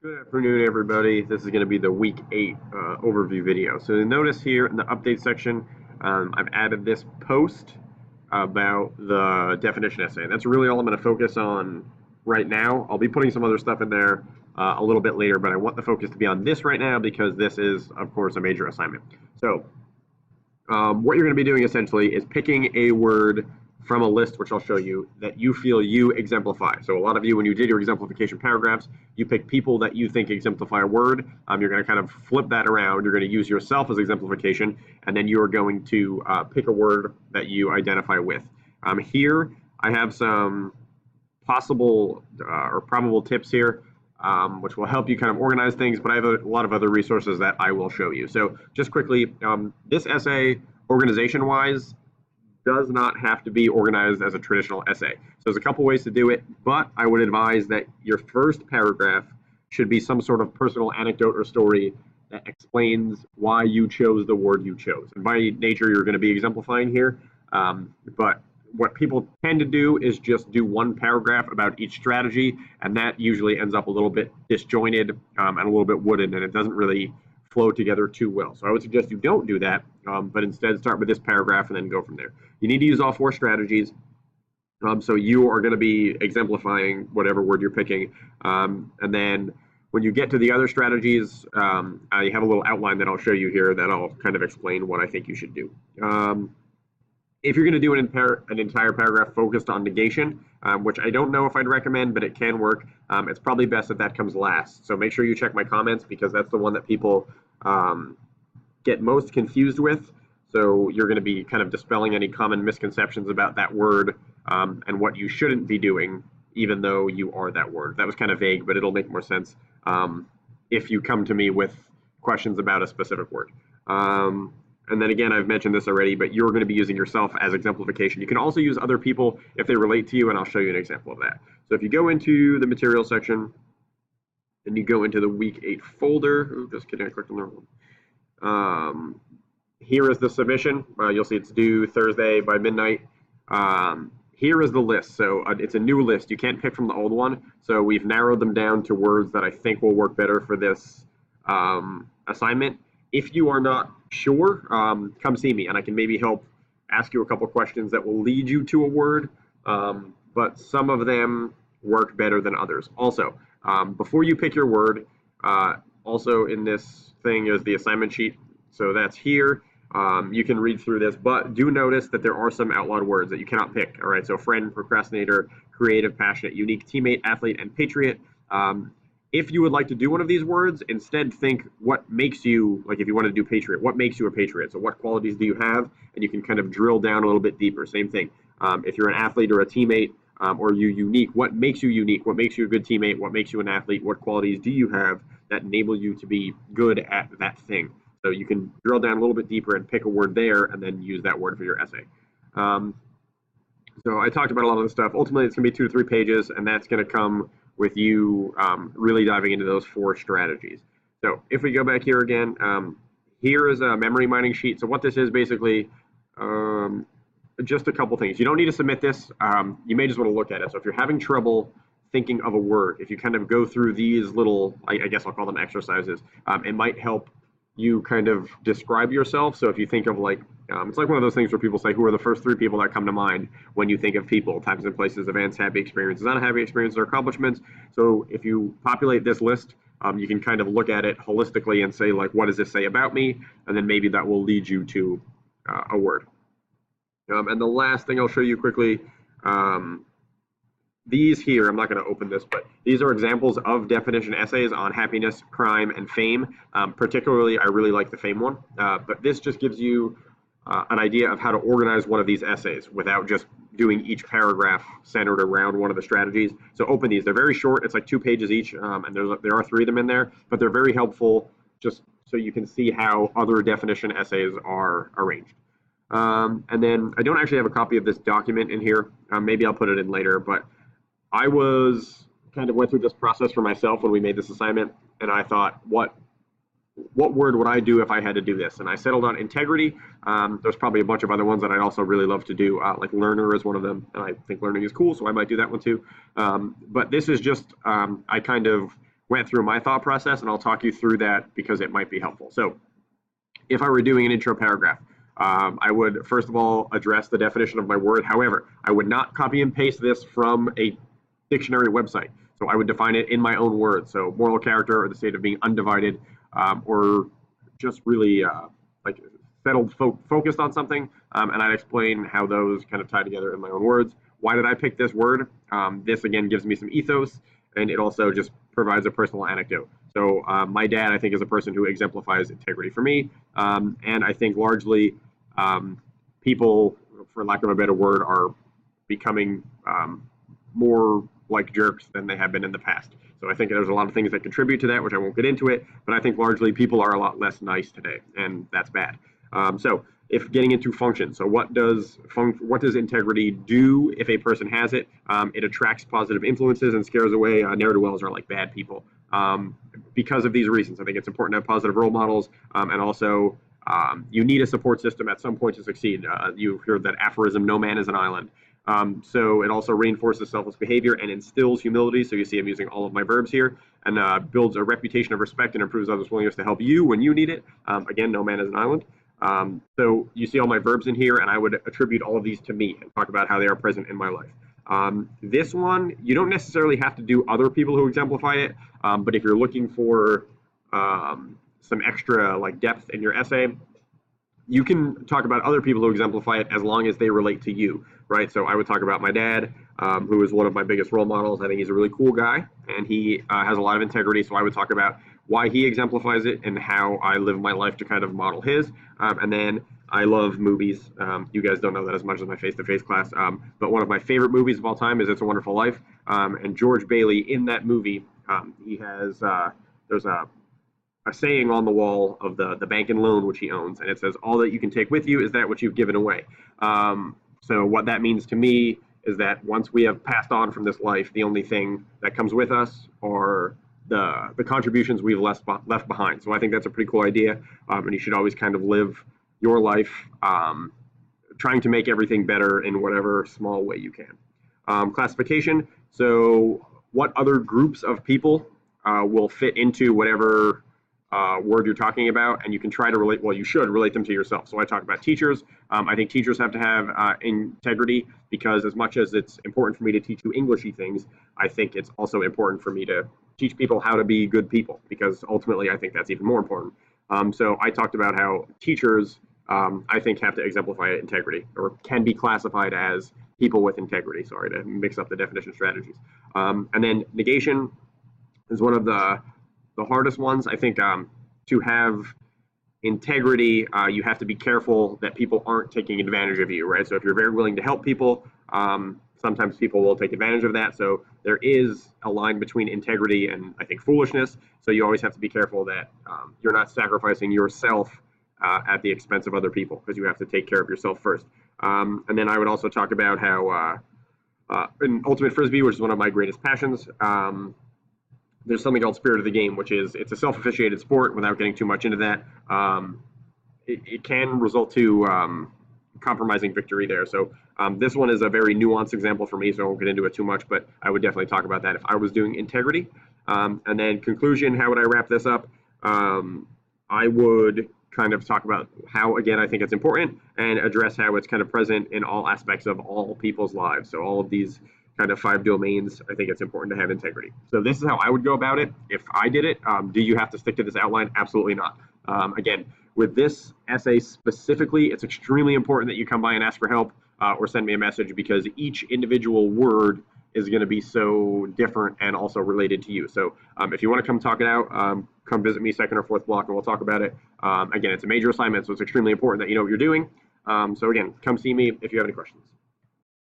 Good afternoon, everybody. This is going to be the week 8 overview video. So notice here in the update section, I've added this post about the definition essay. That's really all I'm going to focus on right now. I'll be putting some other stuff in there a little bit later, but I want the focus to be on this right now because this is, of course, a major assignment. So what you're going to be doing essentially is picking a word from a list, which I'll show you, that you feel you exemplify. So a lot of you, when you did your exemplification paragraphs, you pick people that you think exemplify a word. You're going to kind of flip that around. You're going to use yourself as exemplification, and then you are going to pick a word that you identify with. Here, I have some possible or probable tips here, which will help you kind of organize things, but I have a lot of other resources that I will show you. So just quickly, this essay, organization-wise, does not have to be organized as a traditional essay. So there's a couple ways to do it, but I would advise that your first paragraph should be some sort of personal anecdote or story that explains why you chose the word you chose. And by nature, you're going to be exemplifying here, but what people tend to do is just do one paragraph about each strategy, and that usually ends up a little bit disjointed and a little bit wooden, and it doesn't really flow together too well. So I would suggest you don't do that, but instead start with this paragraph and then go from there. You need to use all 4 strategies. So you are going to be exemplifying whatever word you're picking, and then when you get to the other strategies, I have a little outline that I'll show you here that I'll kind of explain what I think you should do. If you're going to do an entire paragraph focused on negation, which I don't know if I'd recommend, but it can work, it's probably best that comes last. So make sure you check my comments because that's the one that people get most confused with. So you're going to be kind of dispelling any common misconceptions about that word and what you shouldn't be doing, even though you are that word. That was kind of vague, but it'll make more sense if you come to me with questions about a specific word. And then again, I've mentioned this already, but you're going to be using yourself as exemplification. You can also use other people if they relate to you, and I'll show you an example of that. So if you go into the material section, and you go into the week 8 folder, ooh, just kidding, I clicked on the wrong one. Here is the submission. You'll see it's due Thursday by midnight. Here is the list. So it's a new list. You can't pick from the old one. So we've narrowed them down to words that I think will work better for this assignment. If you are not sure, come see me and I can maybe help ask you a couple questions that will lead you to a word, but some of them work better than others. Also, before you pick your word, also in this thing is the assignment sheet. So that's here. You can read through this, but do notice that there are some outlawed words that you cannot pick. All right, so friend, procrastinator, creative, passionate, unique, teammate, athlete, and patriot. If you would like to do one of these words, instead think what makes you, like if you want to do patriot, what makes you a patriot? So what qualities do you have? And you can kind of drill down a little bit deeper. Same thing. If you're an athlete or a teammate, or you unique, what makes you unique? What makes you a good teammate? What makes you an athlete? What qualities do you have that enable you to be good at that thing? So you can drill down a little bit deeper and pick a word there and then use that word for your essay. So I talked about a lot of this stuff. Ultimately, it's going to be 2 to 3 pages, and that's going to come with you really diving into those 4 strategies. So if we go back here again, here is a memory mining sheet. So what this is basically, just a couple things. You don't need to submit this. You may just want to look at it. So if you're having trouble thinking of a word, if you kind of go through these little, I guess I'll call them exercises, it might help you kind of describe yourself. So if you think of like, it's like one of those things where people say, who are the first 3 people that come to mind when you think of people, times and places, events, happy experiences, unhappy experiences, or accomplishments. So if you populate this list, you can kind of look at it holistically and say, like, what does this say about me? And then maybe that will lead you to a word. And the last thing I'll show you quickly, these here, I'm not going to open this, but these are examples of definition essays on happiness, crime, and fame. Particularly, I really like the fame one, but this just gives you an idea of how to organize one of these essays without just doing each paragraph centered around one of the strategies. So open these. They're very short. It's like 2 pages each, and there are 3 of them in there, but they're very helpful just so you can see how other definition essays are arranged. And then I don't actually have a copy of this document in here. Maybe I'll put it in later, but I went through this process for myself when we made this assignment, and I thought, what word would I do if I had to do this? And I settled on integrity. There's probably a bunch of other ones that I'd also really love to do, like learner is one of them, and I think learning is cool, so I might do that one too. But this is just, I kind of went through my thought process, and I'll talk you through that because it might be helpful. So if I were doing an intro paragraph, I would first of all address the definition of my word. However, I would not copy and paste this from a dictionary website. So I would define it in my own words. So moral character, or the state of being undivided, or just really like settled, focused on something. And I'd explain how those kind of tie together in my own words. Why did I pick this word? This again gives me some ethos, and it also just provides a personal anecdote. So my dad, I think, is a person who exemplifies integrity for me, and I think largely people, for lack of a better word, are becoming more like jerks than they have been in the past. So I think there's a lot of things that contribute to that, which I won't get into it, but I think largely people are a lot less nice today, and that's bad. So if getting into function, so what does integrity do if a person has it? It attracts positive influences and scares away ne'er-do-wells, or like bad people. Because of these reasons, I think it's important to have positive role models, and also you need a support system at some point to succeed. You've heard that aphorism, no man is an island. So it also reinforces selfless behavior and instills humility. So you see I'm using all of my verbs here, and builds a reputation of respect and improves others' willingness to help you when you need it. Again, no man is an island. So you see all my verbs in here, and I would attribute all of these to me and talk about how they are present in my life. This one, you don't necessarily have to do other people who exemplify it, but if you're looking for some extra like depth in your essay, you can talk about other people who exemplify it as long as they relate to you, right? So I would talk about my dad, who is one of my biggest role models. I think he's a really cool guy, and he has a lot of integrity. So I would talk about why he exemplifies it and how I live my life to kind of model his. And then I love movies. You guys don't know that as much as my face-to-face class, but one of my favorite movies of all time is It's a Wonderful Life. And George Bailey, in that movie, he has there's a saying on the wall of the bank and loan which he owns, and it says, all that you can take with you is that which you've given away. So what that means to me is that once we have passed on from this life, the only thing that comes with us are the contributions we've left behind. So I think that's a pretty cool idea, and you should always kind of live your life trying to make everything better in whatever small way you can. Classification, so what other groups of people will fit into whatever word you're talking about, and you can try to relate, well, you should relate them to yourself. So I talk about teachers. I think teachers have to have integrity, because as much as it's important for me to teach you Englishy things, I think it's also important for me to teach people how to be good people, because ultimately I think that's even more important. So I talked about how teachers, I think, have to exemplify integrity, or can be classified as people with integrity. Sorry to mix up the definition strategies. And then negation is one of the hardest ones. I think to have integrity, you have to be careful that people aren't taking advantage of you, right? So if you're very willing to help people, sometimes people will take advantage of that. So there is a line between integrity and, I think, foolishness. So you always have to be careful that you're not sacrificing yourself at the expense of other people, because you have to take care of yourself first. And then I would also talk about how in Ultimate Frisbee, which is one of my greatest passions, there's something called Spirit of the Game, which is, it's a self-officiated sport. Without getting too much into that, it can result to compromising victory there. So this one is a very nuanced example for me, so I won't get into it too much, but I would definitely talk about that if I was doing integrity. And then conclusion, how would I wrap this up? I would kind of talk about how, again, I think it's important, and address how it's kind of present in all aspects of all people's lives. So all of these kind of 5 domains, I think it's important to have integrity. So this is how I would go about it if I did it. Do you have to stick to this outline? Absolutely not. Again, with this essay specifically, it's extremely important that you come by and ask for help, or send me a message, because each individual word is going to be so different and also related to you. So if you want to come talk it out, come visit me 2nd or 4th block, and we'll talk about it. Again, it's a major assignment, so it's extremely important that you know what you're doing. So again, come see me if you have any questions.